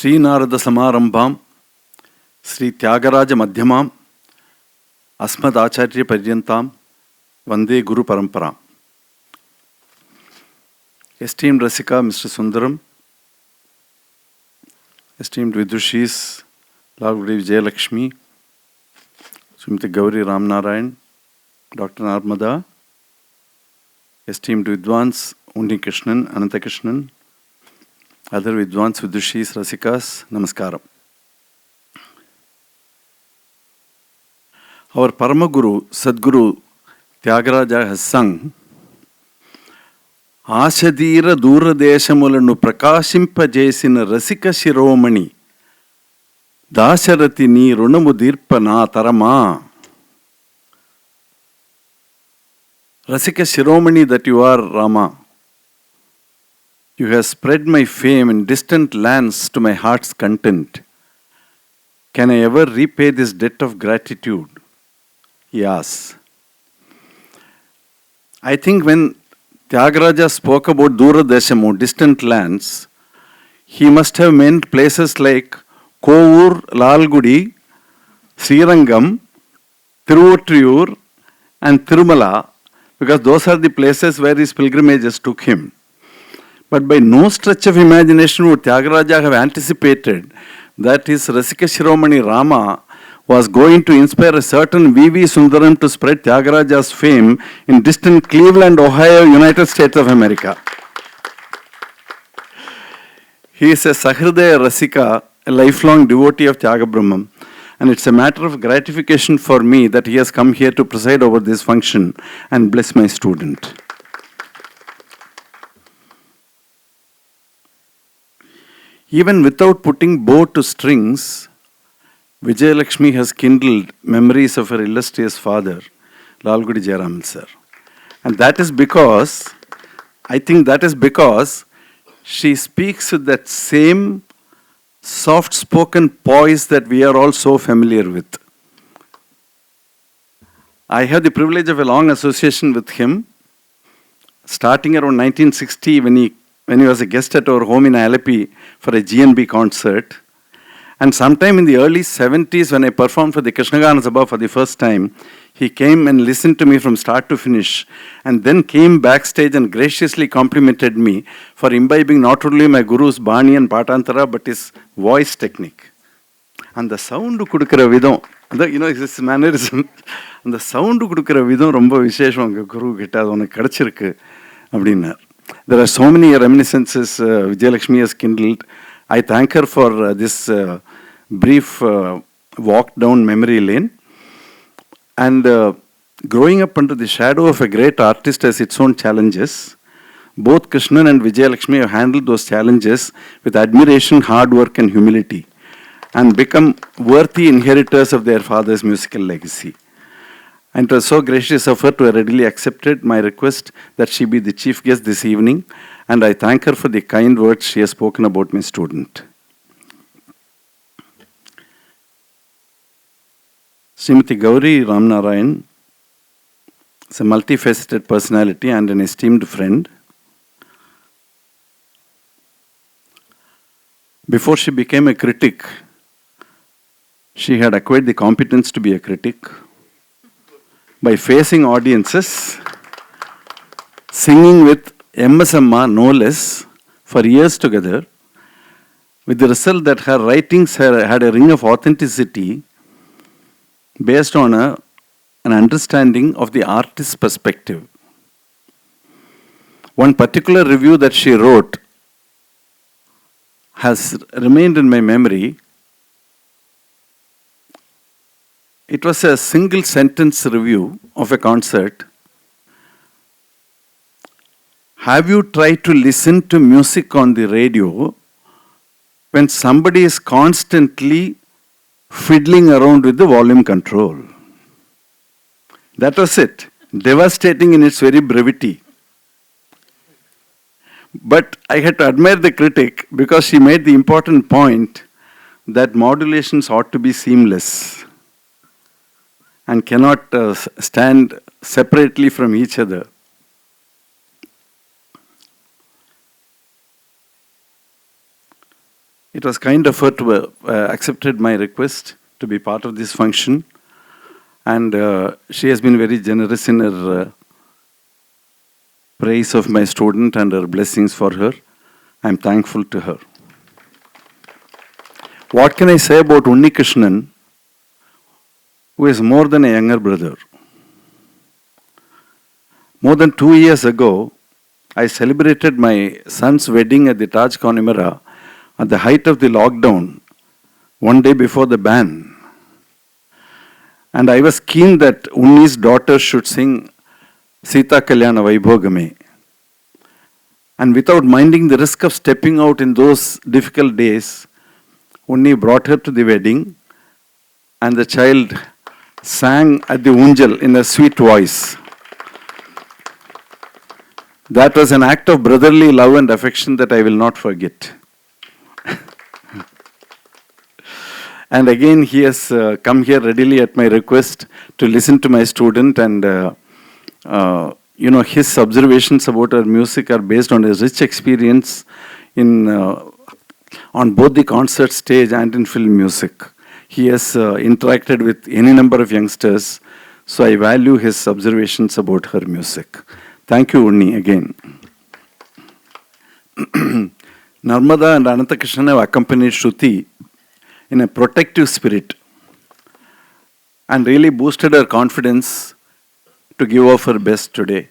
Sri Narada Samarambham, Sri Tyagaraja Madhyamam, Asmad Acharya Paryantam, Vande Guru Paramparam. Esteemed Rasika, Mr. Sundaram, esteemed Vidushis, Alepey Venkatesan, Shrimati Gauri Ramnarayan, Dr. Narmada, esteemed Vidwans, Undi Krishnan, Ananta Krishnan, other Vidwans, Vidushis, Rasikas, Namaskaram. Our Paramaguru, Sadguru Tyagaraja has sung, Ashadira Dura Deshamulanu Prakashimpajesina Rasika Shiromani Dasharatini Runamudirpana Tarama. Rasika Shiromani that you are, Rama. You have spread my fame in distant lands to my heart's content. Can I ever repay this debt of gratitude? He asks. I think when Tyagaraja spoke about Dura Deshamu, distant lands, he must have meant places like Kovur, Lalgudi, Srirangam, Tiruvattriyur and Tirumala, because those are the places where his pilgrimages took him. But by no stretch of imagination would Tyagaraja have anticipated that his Rasika Shiromani Rama was going to inspire a certain V.V. Sundaram to spread Tyagaraja's fame in distant Cleveland, Ohio, United States of America. He is a Sahridaya Rasika, a lifelong devotee of Tyaga Brahmam, and it's a matter of gratification for me that he has come here to preside over this function and bless my student. Even without putting bow to strings, Vijayalakshmi has kindled memories of her illustrious father, Lalgudi Jayaraman sir. And that is because, I think that is because she speaks with that same soft-spoken poise that we are all so familiar with. I have the privilege of a long association with him, starting around 1960 when he was a guest at our home in Alepey for a GNB concert. And sometime in the early 70s when I performed for the Krishnagana Sabha for the first time, he came and listened to me from start to finish and then came backstage and graciously complimented me for imbibing not only my guru's Bani and Patantara but his voice technique. And the sound kudukra vidam, his mannerism, and the sound kudukra vidam romba vishesham guru kitta adonu kadachirukku அப்படின்னார். There are so many reminiscences Vijayalakshmi has kindled. I thank her for this brief walk down memory lane. And growing up under the shadow of a great artist has its own challenges. Both Krishnan and Vijayalakshmi have handled those challenges with admiration, hard work and humility and become worthy inheritors of their father's musical legacy. And it was so gracious of her to have readily accepted my request that she be the chief guest this evening, and I thank her for the kind words she has spoken about my student. Shrimati Gauri Ramnarayan is a multifaceted personality and an esteemed friend. Before she became a critic, she had acquired the competence to be a critic by facing audiences, singing with M.S. Amma, no less, for years together, with the result that her writings had a ring of authenticity based on an understanding of the artist's perspective. One particular review that she wrote has remained in my memory. It was a single sentence review of a concert. Have you tried to listen to music on the radio when somebody is constantly fiddling around with the volume control? That was it. Devastating in its very brevity. But I had to admire the critic because she made the important point that modulations ought to be seamless and cannot stand separately from each other. It was kind of her to accepted my request to be part of this function, and she has been very generous in her praise of my student and her blessings for her. I'm thankful to her. What can I say about Unni Krishnan, who is more than a younger brother? More than 2 years ago, I celebrated my son's wedding at the Taj Connemara at the height of the lockdown, one day before the ban. And I was keen that Unni's daughter should sing Sita Kalyana Vaibhogame. And without minding the risk of stepping out in those difficult days, Unni brought her to the wedding, and the child sang at the Unjal in a sweet voice. That was an act of brotherly love and affection that I will not forget. And again, he has come here readily at my request to listen to my student, and his observations about her music are based on his rich experience in on both the concert stage and in film music. He has interacted with any number of youngsters, so I value his observations about her music. Thank you, Unni, again. Narmada and Anantakrishnan have accompanied Shruti in a protective spirit and really boosted her confidence to give off her best today.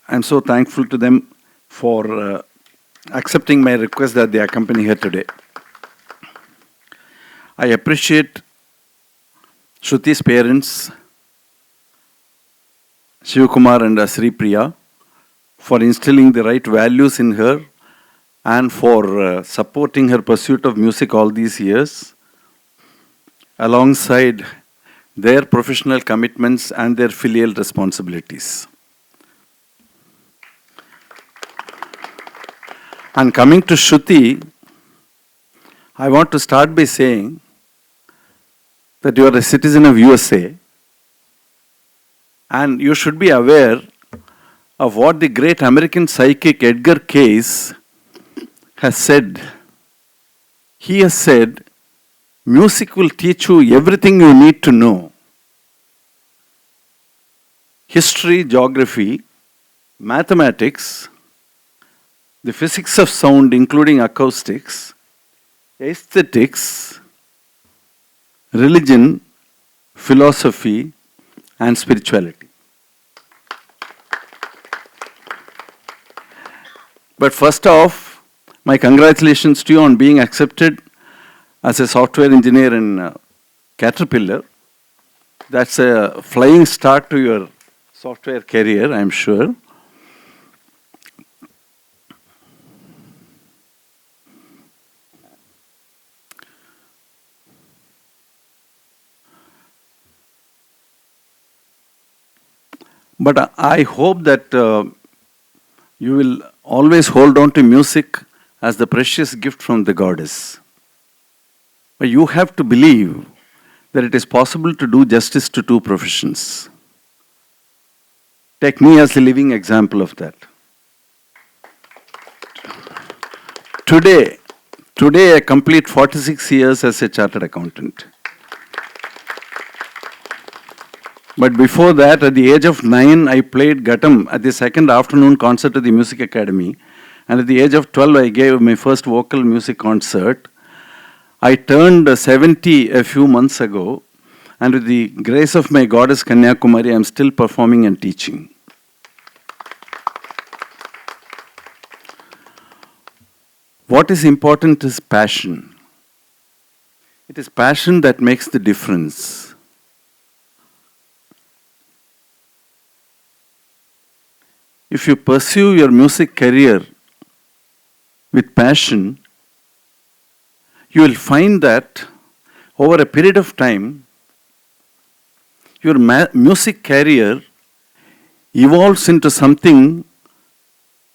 I'm so thankful to them for accepting my request that they accompany her today. I appreciate Shruti's parents, Shivakumar and Sri Priya, for instilling the right values in her and for supporting her pursuit of music all these years, alongside their professional commitments and their filial responsibilities. And coming to Shruti, I want to start by saying that you are a citizen of USA, and you should be aware of what the great American psychic Edgar Cayce has said. He has said, music will teach you everything you need to know. History, geography, mathematics, the physics of sound, including acoustics, aesthetics, religion, philosophy, and spirituality. But first off, my congratulations to you on being accepted as a software engineer in Caterpillar. That's a flying start to your software career, I'm sure. But I hope that you will always hold on to music as the precious gift from the goddess. But you have to believe that it is possible to do justice to two professions. Take me as a living example of that. Today I complete 46 years as a chartered accountant. But before that, at the age of 9, I played Ghatam at the second afternoon concert at the Music Academy. And at the age of 12, I gave my first vocal music concert. I turned 70 a few months ago. And with the grace of my goddess Kanyakumari, I am still performing and teaching. What is important is passion. It is passion that makes the difference. If you pursue your music career with passion, you will find that over a period of time, your music career evolves into something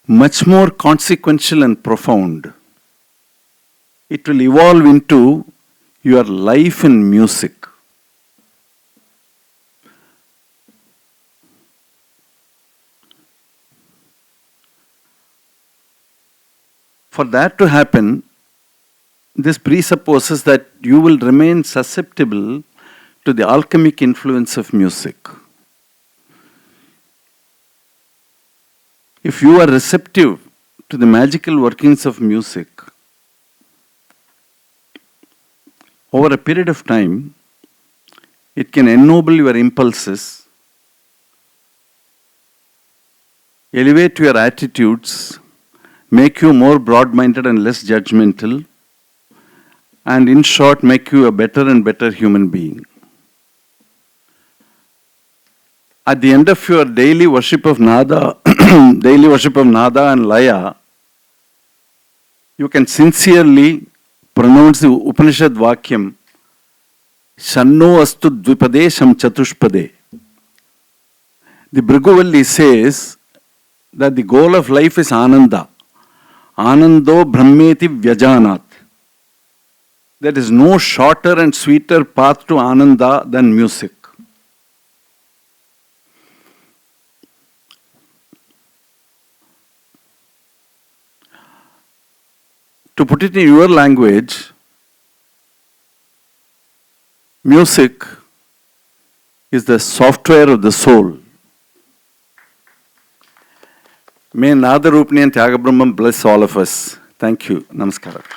much more consequential and profound. It will evolve into your life in music. For that to happen, this presupposes that you will remain susceptible to the alchemic influence of music. If you are receptive to the magical workings of music, over a period of time, it can ennoble your impulses, elevate your attitudes, make you more broad-minded and less judgmental, and in short, make you a better and better human being. At the end of your daily worship of Nada, and Laya, you can sincerely pronounce the Upanishad Vakyam, Shanno astu dvipade sham chatushpade. The Bhriguvalli says that the goal of life is Ananda. Anando Brahmeti Vyajanat. There is no shorter and sweeter path to Ananda than music. To put it in your language, music is the software of the soul. May Nadarupni and Tyagabrahman bless all of us. Thank you. Namaskara.